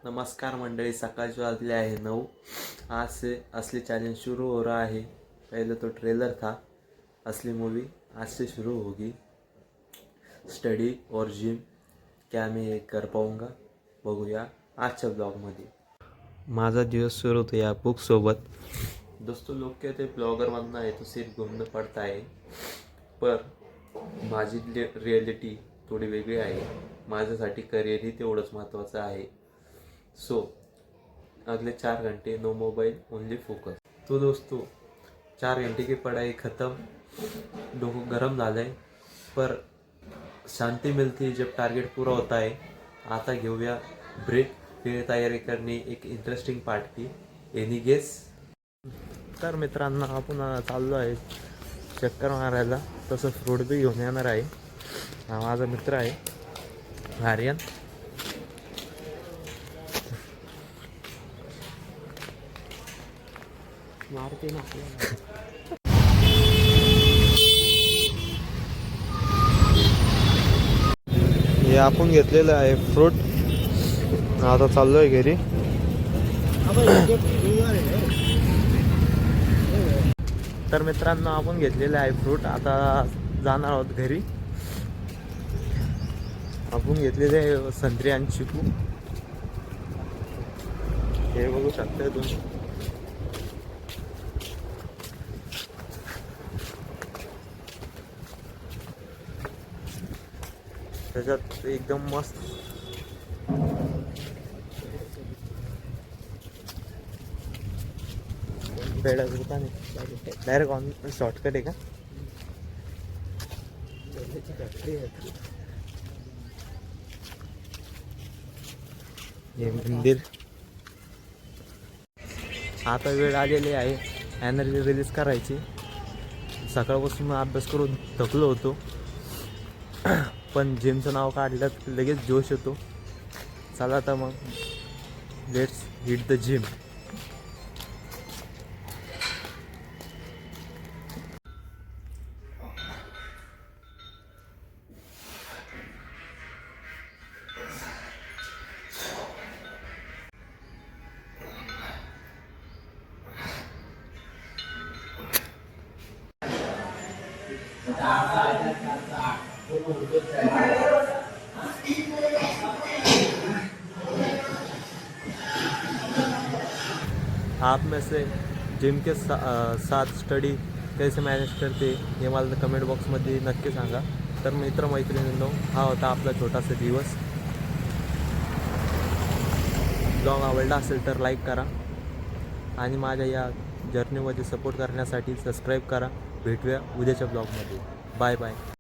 नमस्कार मंडळी, सकाळचे वाजले आहे 9। आज से असली चैलेंज शुरू हो रहा है। पहले तो ट्रेलर था, असली मूवी आज से शुरू होगी। स्टडी और जिम क्या मैं ये कर पाऊँगा, बघूया आजच्या ब्लॉगमध्ये। माझा दिवस सुरू होतो या बुक सोबत। दोस्तों, लोग कहते ब्लॉगर बनना है तो सिर्फ घूमना पड़ता है, पर माझी रिॲलिटी थोडी वेगळी आहे। माझ्यासाठी करिअर ही तेवढंच महत्त्वाचं आहे। सो अगले 4 घंटे नो मोबाइल, ओनली फोकस। तो दोस्तों, 4 घंटे की पढ़ाई ख़त्म, डोकं गरम झालंय, पर शांति मिलती है जब टारगेट पूरा होता है। आता घेऊया ब्रेक, फिर तयारी करणे एक इंटरेस्टिंग पार्ट की। Any guess? तर मित्रांनो, आपण चाललो आहे चक्कर मारायला, तसं फ्रूट बी घेऊन येणार आहे। हा माझा मित्र आहे आर्यन। मारते ना हे आपण घेतलेलं आहे फ्रूट। आता चाललोय घरी। तर मित्रांनो, आपण घेतलेलं आहे फ्रूट, आता जाणार आहोत घरी। आपण घेतलेले आहे संत्री आणि चिकू। हे बघू शकता तुम्ही। त्याच्यात एकदम मस्त पेडाचं दुकान आहे। डायरेक्ट ऑन शॉर्टकट आहे का? हे मंदिर। आता वेळ आलेली आहे एनर्जी रिलीज करायची। सकाळपासून अभ्यास करून थकलो होतो, पण जिमचं नाव काढलं लगेच जोश येतो। चला तर मग, लेट्स हिट द जिम। आप में से जिम के साथ स्टडी कैसे मॅनेज करते हे मला कमेंट बॉक्समध्ये नक्की सांगा। तर मित्रमैत्रिणींनो, हा होता आपला छोटासा दिवस। ब्लॉग आवडला असेल तर लाईक करा आणि माझ्या या जर्नीमध्ये सपोर्ट करण्यासाठी सबस्क्राईब करा। भेटूया उद्याच्या ब्लॉगमध्ये। Bye bye.